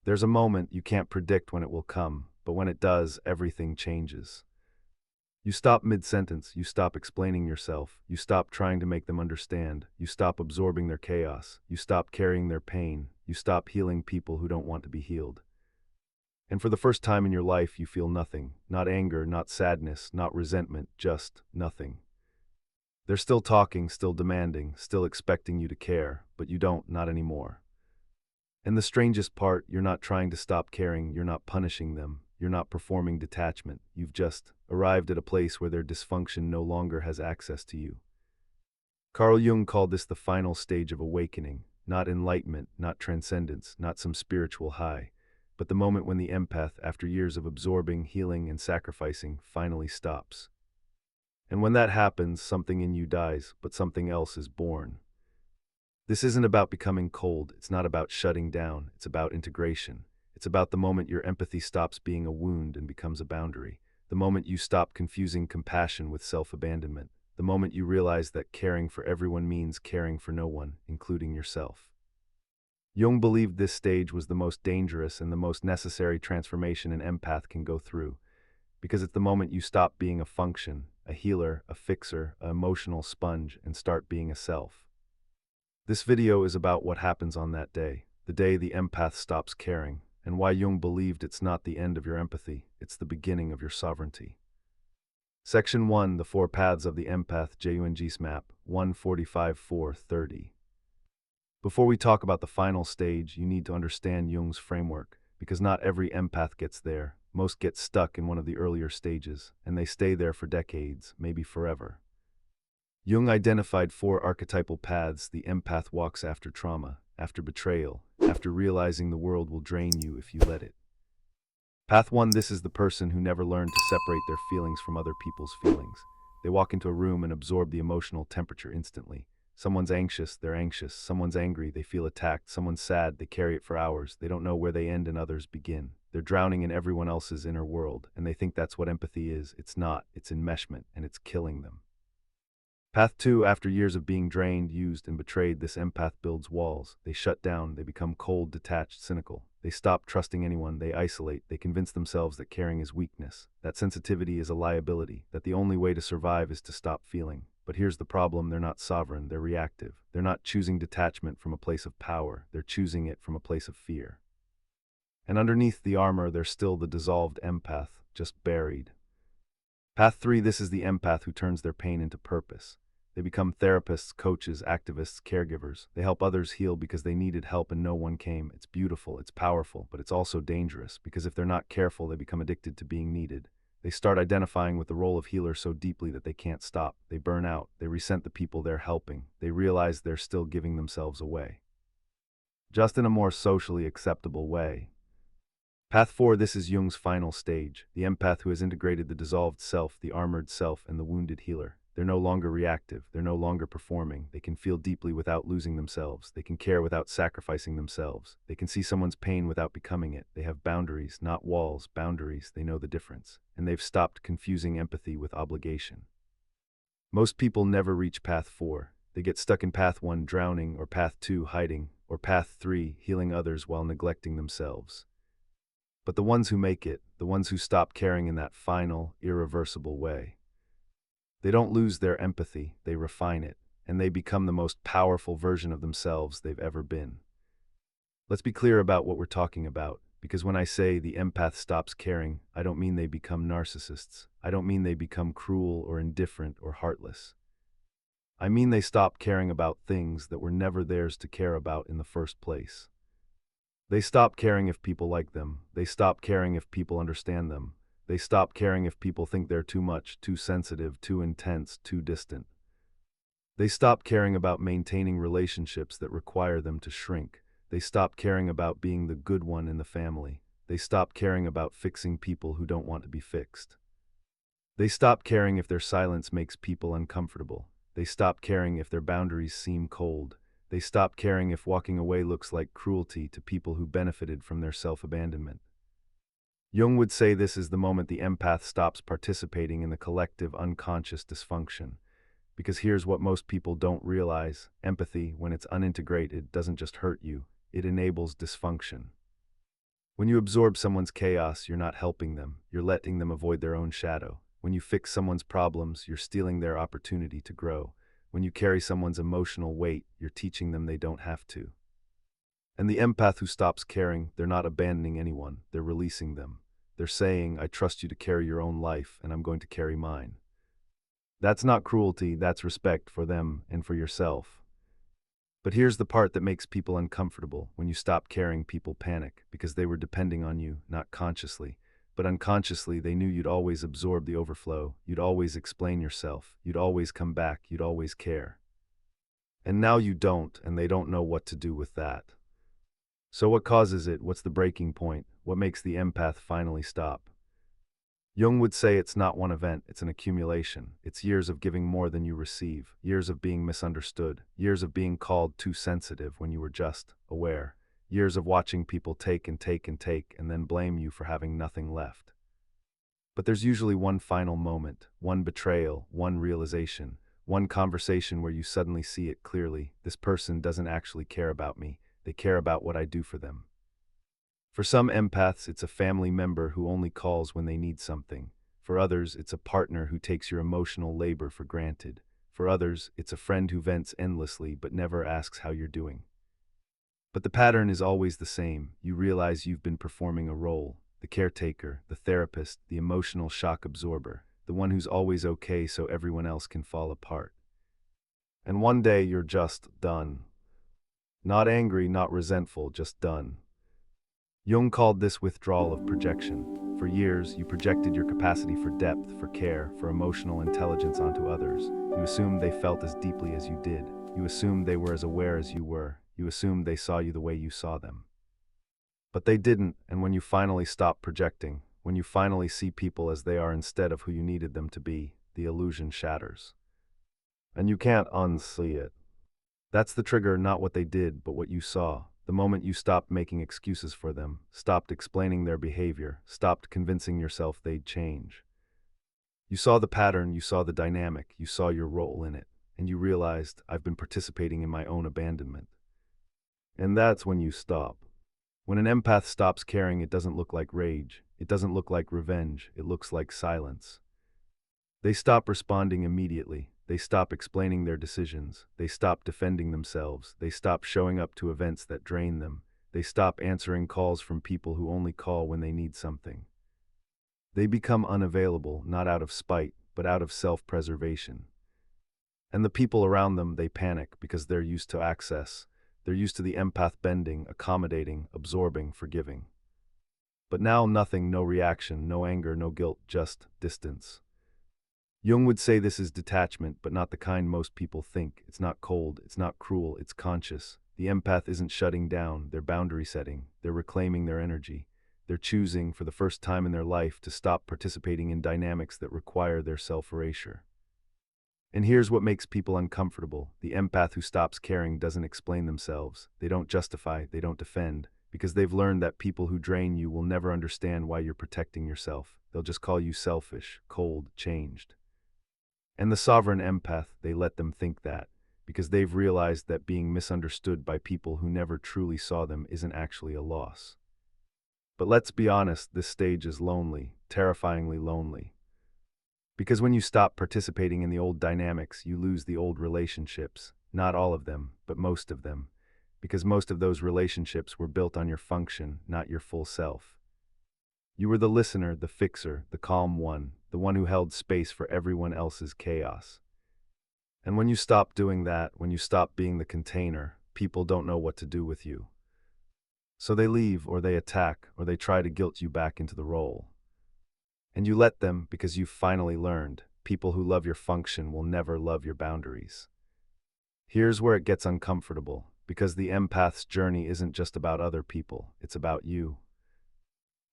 There's a moment you can't predict when it will come, but when it does, everything changes. You stop mid-sentence, you stop explaining yourself, you stop trying to make them understand, you stop absorbing their chaos, you stop carrying their pain, you stop healing people who don't want to be healed. And for the first time in your life, you feel nothing, not anger, not sadness, not resentment, just nothing. They're still talking, still demanding, still expecting you to care, but you don't, not anymore. And the strangest part, you're not trying to stop caring, you're not punishing them, you're not performing detachment, you've just arrived at a place where their dysfunction no longer has access to you. Carl Jung called this the final stage of awakening, not enlightenment, not transcendence, not some spiritual high, but the moment when the empath, after years of absorbing, healing, and sacrificing, finally stops. And when that happens, something in you dies, but something else is born. This isn't about becoming cold, it's not about shutting down, it's about integration. It's about the moment your empathy stops being a wound and becomes a boundary, the moment you stop confusing compassion with self-abandonment, the moment you realize that caring for everyone means caring for no one, including yourself. Jung believed this stage was the most dangerous and the most necessary transformation an empath can go through, because it's the moment you stop being a function, a healer, a fixer, an emotional sponge, and start being a self. This video is about what happens on that day, the day the empath stops caring, and why Jung believed it's not the end of your empathy, it's the beginning of your sovereignty. Section 1, The Four Paths of the Empath, Jung's Map, 145-430. Before we talk about the final stage, you need to understand Jung's framework, because not every empath gets there. Most get stuck in one of the earlier stages, and they stay there for decades, maybe forever. Jung identified four archetypal paths the empath walks after trauma, after betrayal, after realizing the world will drain you if you let it. Path 1, this is the person who never learned to separate their feelings from other people's feelings. They walk into a room and absorb the emotional temperature instantly. Someone's anxious, they're anxious. Someone's angry, they feel attacked. Someone's sad, they carry it for hours. They don't know where they end and others begin. They're drowning in everyone else's inner world, and they think that's what empathy is. It's not, it's enmeshment, and it's killing them. Path 2, after years of being drained, used, and betrayed, this empath builds walls. They shut down, they become cold, detached, cynical. They stop trusting anyone, they isolate, they convince themselves that caring is weakness, that sensitivity is a liability, that the only way to survive is to stop feeling. But here's the problem, they're not sovereign, they're reactive. They're not choosing detachment from a place of power, they're choosing it from a place of fear. And underneath the armor, there's still the dissolved empath, just buried. Path 3, this is the empath who turns their pain into purpose. They become therapists, coaches, activists, caregivers. They help others heal because they needed help and no one came. It's beautiful, it's powerful, but it's also dangerous, because if they're not careful, they become addicted to being needed. They start identifying with the role of healer so deeply that they can't stop. They burn out. They resent the people they're helping. They realize they're still giving themselves away, just in a more socially acceptable way. Path 4, this is Jung's final stage, the empath who has integrated the dissolved self, the armored self, and the wounded healer. They're no longer reactive, they're no longer performing, they can feel deeply without losing themselves, they can care without sacrificing themselves, they can see someone's pain without becoming it, they have boundaries, not walls, boundaries, they know the difference, and they've stopped confusing empathy with obligation. Most people never reach Path 4, they get stuck in Path 1, drowning, or Path 2, hiding, or Path 3, healing others while neglecting themselves. But the ones who make it, the ones who stop caring in that final, irreversible way, they don't lose their empathy, they refine it, and they become the most powerful version of themselves they've ever been. Let's be clear about what we're talking about, because when I say the empath stops caring, I don't mean they become narcissists. I don't mean they become cruel or indifferent or heartless. I mean they stop caring about things that were never theirs to care about in the first place. They stop caring if people like them. They stop caring if people understand them. They stop caring if people think they're too much, too sensitive, too intense, too distant. They stop caring about maintaining relationships that require them to shrink. They stop caring about being the good one in the family. They stop caring about fixing people who don't want to be fixed. They stop caring if their silence makes people uncomfortable. They stop caring if their boundaries seem cold. They stop caring if walking away looks like cruelty to people who benefited from their self-abandonment. Jung would say this is the moment the empath stops participating in the collective unconscious dysfunction. Because here's what most people don't realize: empathy, when it's unintegrated, doesn't just hurt you, it enables dysfunction. When you absorb someone's chaos, you're not helping them, you're letting them avoid their own shadow. When you fix someone's problems, you're stealing their opportunity to grow. When you carry someone's emotional weight, you're teaching them they don't have to. And the empath who stops caring, they're not abandoning anyone, they're releasing them. They're saying, I trust you to carry your own life, and I'm going to carry mine. That's not cruelty, that's respect for them and for yourself. But here's the part that makes people uncomfortable. When you stop caring, people panic, because they were depending on you, not consciously. But unconsciously, they knew you'd always absorb the overflow, you'd always explain yourself, you'd always come back, you'd always care. And now you don't, and they don't know what to do with that. So what causes it? What's the breaking point? What makes the empath finally stop? Jung would say it's not one event, it's an accumulation. It's years of giving more than you receive, years of being misunderstood, years of being called too sensitive when you were just aware, years of watching people take and take and take and then blame you for having nothing left. But there's usually one final moment, one betrayal, one realization, one conversation where you suddenly see it clearly. This person doesn't actually care about me, they care about what I do for them. For some empaths, it's a family member who only calls when they need something. For others, it's a partner who takes your emotional labor for granted. For others, it's a friend who vents endlessly but never asks how you're doing. But the pattern is always the same. You realize you've been performing a role: the caretaker, the therapist, the emotional shock absorber, the one who's always okay so everyone else can fall apart. And one day you're just done. Not angry, not resentful, just done. Jung called this withdrawal of projection. For years, you projected your capacity for depth, for care, for emotional intelligence onto others. You assumed they felt as deeply as you did. You assumed they were as aware as you were. You assumed they saw you the way you saw them. But they didn't, and when you finally stop projecting, when you finally see people as they are instead of who you needed them to be, the illusion shatters. And you can't unsee it. That's the trigger, not what they did, but what you saw. The moment you stopped making excuses for them, stopped explaining their behavior, stopped convincing yourself they'd change. You saw the pattern, you saw the dynamic, you saw your role in it, and you realized, I've been participating in my own abandonment. And that's when you stop. When an empath stops caring, it doesn't look like rage, it doesn't look like revenge, it looks like silence. They stop responding immediately. They stop explaining their decisions. They stop defending themselves. They stop showing up to events that drain them. They stop answering calls from people who only call when they need something. They become unavailable, not out of spite, but out of self-preservation. And the people around them, they panic because they're used to access. They're used to the empath bending, accommodating, absorbing, forgiving. But now nothing, no reaction, no anger, no guilt, just distance. Jung would say this is detachment, but not the kind most people think. It's not cold, it's not cruel, it's conscious. The empath isn't shutting down, they're boundary setting, they're reclaiming their energy. They're choosing, for the first time in their life, to stop participating in dynamics that require their self-erasure. And here's what makes people uncomfortable. The empath who stops caring doesn't explain themselves. They don't justify, they don't defend, because they've learned that people who drain you will never understand why you're protecting yourself. They'll just call you selfish, cold, changed. And the sovereign empath, they let them think that, because they've realized that being misunderstood by people who never truly saw them isn't actually a loss. But let's be honest, this stage is lonely, terrifyingly lonely. Because when you stop participating in the old dynamics, you lose the old relationships. Not all of them, but most of them. Because most of those relationships were built on your function, not your full self. You were the listener, the fixer, the calm one, the one who held space for everyone else's chaos. And when you stop doing that, when you stop being the container, people don't know what to do with you. So they leave, or they attack, or they try to guilt you back into the role. And you let them because you've finally learned, people who love your function will never love your boundaries. Here's where it gets uncomfortable, because the empath's journey isn't just about other people, it's about you.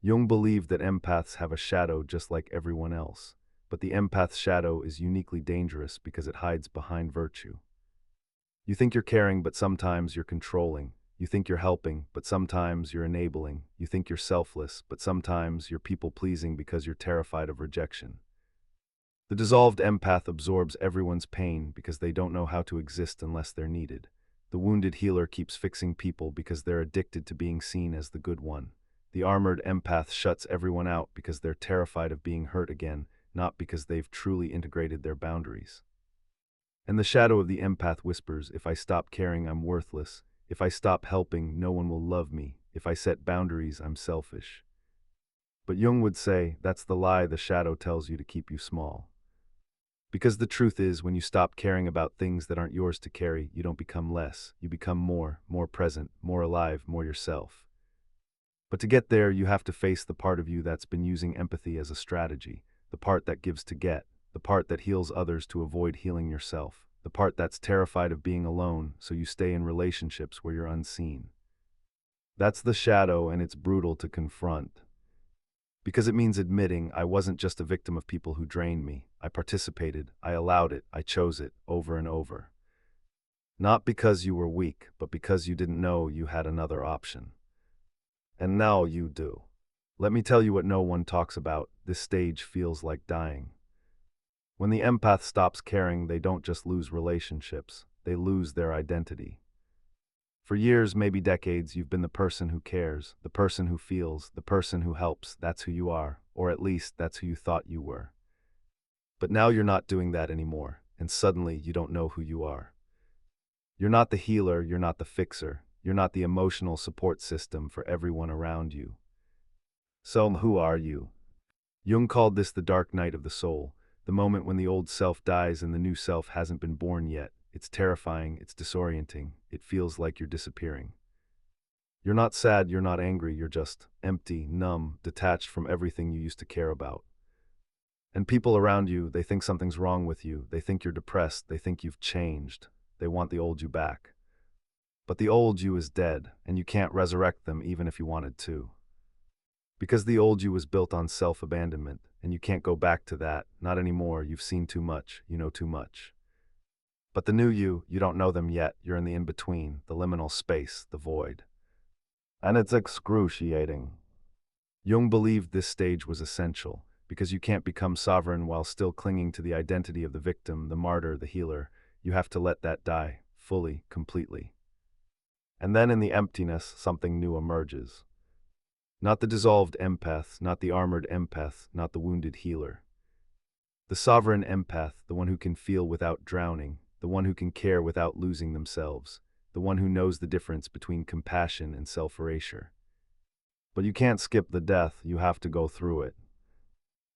Jung believed that empaths have a shadow just like everyone else, but the empath's shadow is uniquely dangerous because it hides behind virtue. You think you're caring, but sometimes you're controlling. You think you're helping, but sometimes you're enabling. You think you're selfless, but sometimes you're people-pleasing because you're terrified of rejection. The dissolved empath absorbs everyone's pain because they don't know how to exist unless they're needed. The wounded healer keeps fixing people because they're addicted to being seen as the good one. The armored empath shuts everyone out because they're terrified of being hurt again, not because they've truly integrated their boundaries. And the shadow of the empath whispers, if I stop caring, I'm worthless. If I stop helping, no one will love me. If I set boundaries, I'm selfish. But Jung would say, that's the lie the shadow tells you to keep you small. Because the truth is, when you stop caring about things that aren't yours to carry, you don't become less. You become more present, more alive, more yourself. But to get there, you have to face the part of you that's been using empathy as a strategy, the part that gives to get, the part that heals others to avoid healing yourself, the part that's terrified of being alone, so you stay in relationships where you're unseen. That's the shadow, and it's brutal to confront. Because it means admitting I wasn't just a victim of people who drained me. I participated, I allowed it, I chose it, over and over. Not because you were weak, but because you didn't know you had another option. And now you do. Let me tell you what no one talks about. This stage feels like dying. When the empath stops caring, they don't just lose relationships, they lose their identity. For years, maybe decades, you've been the person who cares, the person who feels, the person who helps. That's who you are, or at least that's who you thought you were. But now you're not doing that anymore, and suddenly you don't know who you are. You're not the healer, you're not the fixer, you're not the emotional support system for everyone around you. So who are you? Jung called this the dark night of the soul, the moment when the old self dies and the new self hasn't been born yet. It's terrifying, it's disorienting, it feels like you're disappearing. You're not sad, you're not angry, you're just empty, numb, detached from everything you used to care about. And people around you, they think something's wrong with you, they think you're depressed, they think you've changed, they want the old you back. But the old you is dead, and you can't resurrect them even if you wanted to. Because the old you was built on self-abandonment, and you can't go back to that, not anymore. You've seen too much, you know too much. But the new you don't know them yet. You're in the in-between, the liminal space, the void. And it's excruciating. Jung believed this stage was essential, because you can't become sovereign while still clinging to the identity of the victim, the martyr, the healer. You have to let that die, fully, completely. And then in the emptiness, something new emerges. Not the dissolved empath, not the armored empath, not the wounded healer. The sovereign empath, the one who can feel without drowning, the one who can care without losing themselves, the one who knows the difference between compassion and self-erasure. But you can't skip the death, you have to go through it.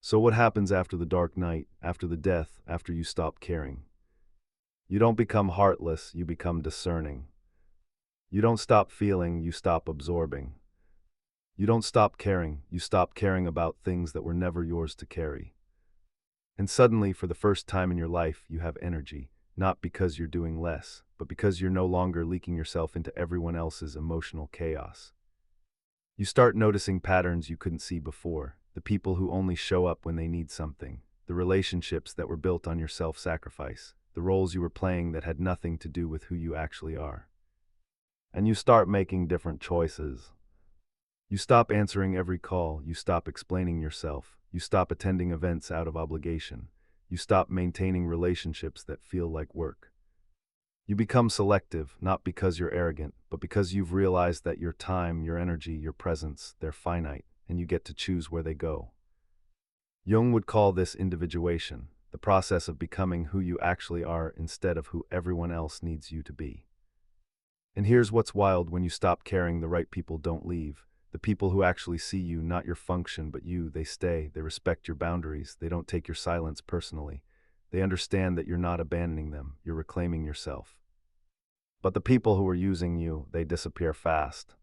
So what happens after the dark night, after the death, after you stop caring? You don't become heartless, you become discerning. You don't stop feeling, you stop absorbing. You don't stop caring, you stop caring about things that were never yours to carry. And suddenly, for the first time in your life, you have energy, not because you're doing less, but because you're no longer leaking yourself into everyone else's emotional chaos. You start noticing patterns you couldn't see before, the people who only show up when they need something, the relationships that were built on your self-sacrifice, the roles you were playing that had nothing to do with who you actually are. And you start making different choices. You stop answering every call, you stop explaining yourself, you stop attending events out of obligation, you stop maintaining relationships that feel like work. You become selective, not because you're arrogant, but because you've realized that your time, your energy, your presence, they're finite, and you get to choose where they go. Jung would call this individuation, the process of becoming who you actually are instead of who everyone else needs you to be. And here's what's wild: when you stop caring, the right people don't leave. The people who actually see you, not your function, but you, they stay, they respect your boundaries, they don't take your silence personally. They understand that you're not abandoning them, you're reclaiming yourself. But the people who are using you, they disappear fast.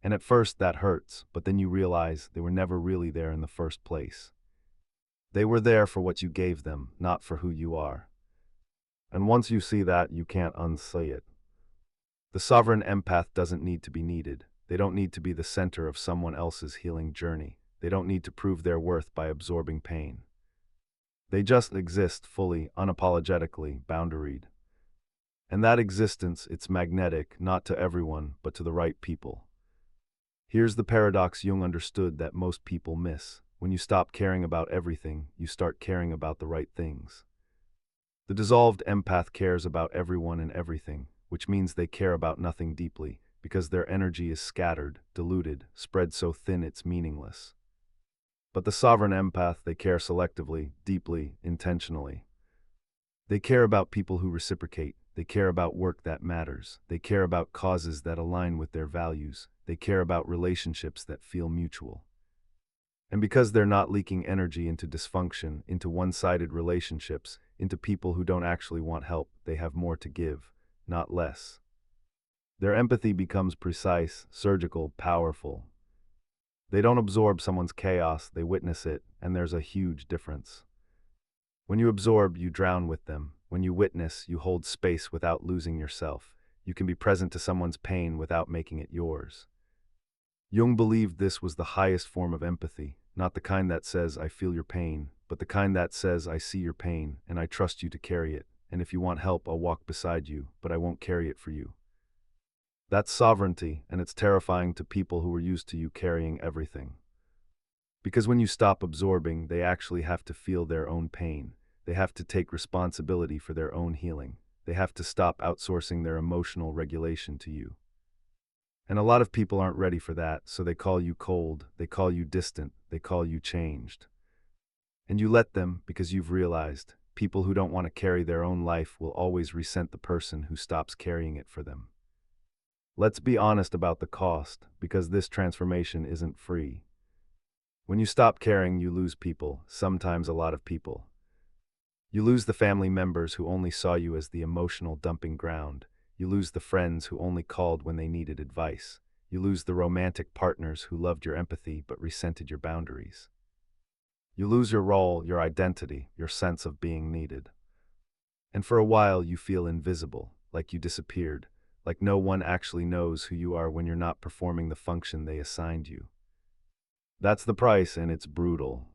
And at first that hurts, but then you realize they were never really there in the first place. They were there for what you gave them, not for who you are. And once you see that, you can't unsee it. The sovereign empath doesn't need to be needed. They don't need to be the center of someone else's healing journey. They don't need to prove their worth by absorbing pain. They just exist fully, unapologetically, boundaried. And that existence, it's magnetic, not to everyone, but to the right people. Here's the paradox Jung understood that most people miss. When you stop caring about everything, you start caring about the right things. The dissolved empath cares about everyone and everything, which means they care about nothing deeply, because their energy is scattered, diluted, spread so thin it's meaningless. But the sovereign empath, they care selectively, deeply, intentionally. They care about people who reciprocate. They care about work that matters. They care about causes that align with their values. They care about relationships that feel mutual. And because they're not leaking energy into dysfunction, into one-sided relationships, into people who don't actually want help, they have more to give, not less. Their empathy becomes precise, surgical, powerful. They don't absorb someone's chaos, they witness it, and there's a huge difference. When you absorb, you drown with them. When you witness, you hold space without losing yourself. You can be present to someone's pain without making it yours. Jung believed this was the highest form of empathy, not the kind that says, I feel your pain, but the kind that says, I see your pain, and I trust you to carry it, and if you want help, I'll walk beside you, but I won't carry it for you. That's sovereignty, and it's terrifying to people who are used to you carrying everything. Because when you stop absorbing, they actually have to feel their own pain. They have to take responsibility for their own healing. They have to stop outsourcing their emotional regulation to you. And a lot of people aren't ready for that, so they call you cold, they call you distant, they call you changed. And you let them because you've realized people who don't want to carry their own life will always resent the person who stops carrying it for them. Let's be honest about the cost, because this transformation isn't free. When you stop caring, you lose people, sometimes a lot of people. You lose the family members who only saw you as the emotional dumping ground. You lose the friends who only called when they needed advice. You lose the romantic partners who loved your empathy but resented your boundaries. You lose your role, your identity, your sense of being needed. And for a while you feel invisible, like you disappeared, like no one actually knows who you are when you're not performing the function they assigned you. That's the price, and it's brutal.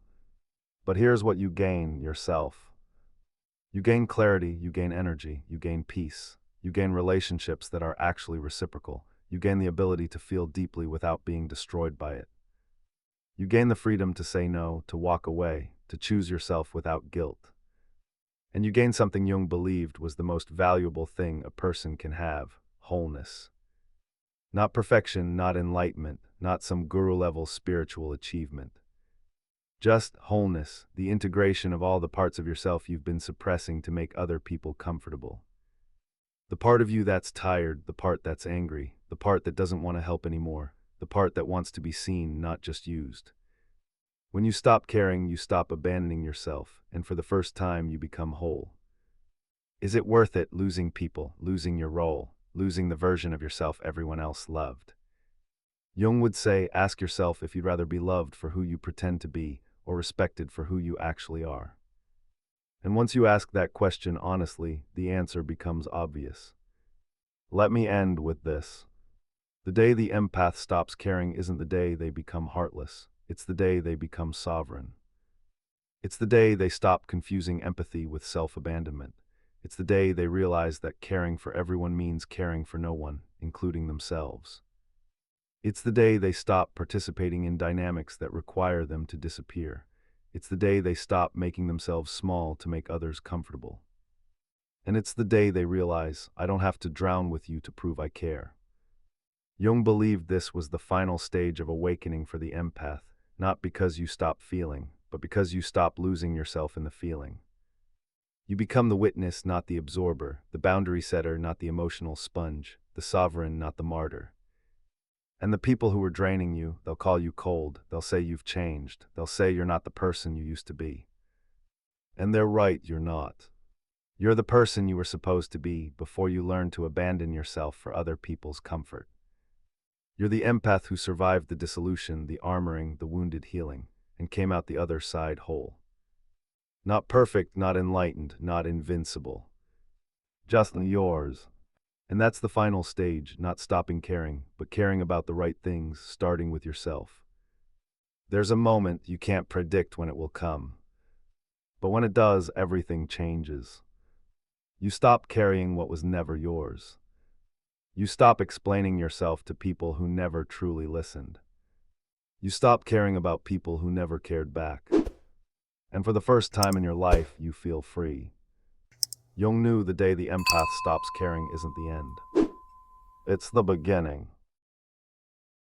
But here's what you gain: yourself. You gain clarity, you gain energy, you gain peace. You gain relationships that are actually reciprocal. You gain the ability to feel deeply without being destroyed by it. You gain the freedom to say no, to walk away, to choose yourself without guilt. And you gain something Jung believed was the most valuable thing a person can have: wholeness. Not perfection, not enlightenment, not some guru-level spiritual achievement. Just wholeness, the integration of all the parts of yourself you've been suppressing to make other people comfortable. The part of you that's tired, the part that's angry, the part that doesn't want to help anymore, the part that wants to be seen, not just used. When you stop caring, you stop abandoning yourself, and for the first time you become whole. Is it worth it, losing people, losing your role, losing the version of yourself everyone else loved? Jung would say, ask yourself if you'd rather be loved for who you pretend to be, or respected for who you actually are. And once you ask that question honestly, the answer becomes obvious. Let me end with this. The day the empath stops caring isn't the day they become heartless. It's the day they become sovereign. It's the day they stop confusing empathy with self-abandonment. It's the day they realize that caring for everyone means caring for no one, including themselves. It's the day they stop participating in dynamics that require them to disappear. It's the day they stop making themselves small to make others comfortable. And it's the day they realize, I don't have to drown with you to prove I care. Jung believed this was the final stage of awakening for the empath, not because you stop feeling, but because you stop losing yourself in the feeling. You become the witness, not the absorber, the boundary setter, not the emotional sponge, the sovereign, not the martyr. And the people who are draining you, they'll call you cold, they'll say you've changed, they'll say you're not the person you used to be. And they're right, you're not. You're the person you were supposed to be before you learned to abandon yourself for other people's comfort. You're the empath who survived the dissolution, the armoring, the wounded healing, and came out the other side whole. Not perfect, not enlightened, not invincible. Just yours. And that's the final stage, not stopping caring, but caring about the right things, starting with yourself. There's a moment you can't predict when it will come. But when it does, everything changes. You stop carrying what was never yours. You stop explaining yourself to people who never truly listened. You stop caring about people who never cared back. And for the first time in your life, you feel free. Jung knew the day the empath stops caring isn't the end. It's the beginning.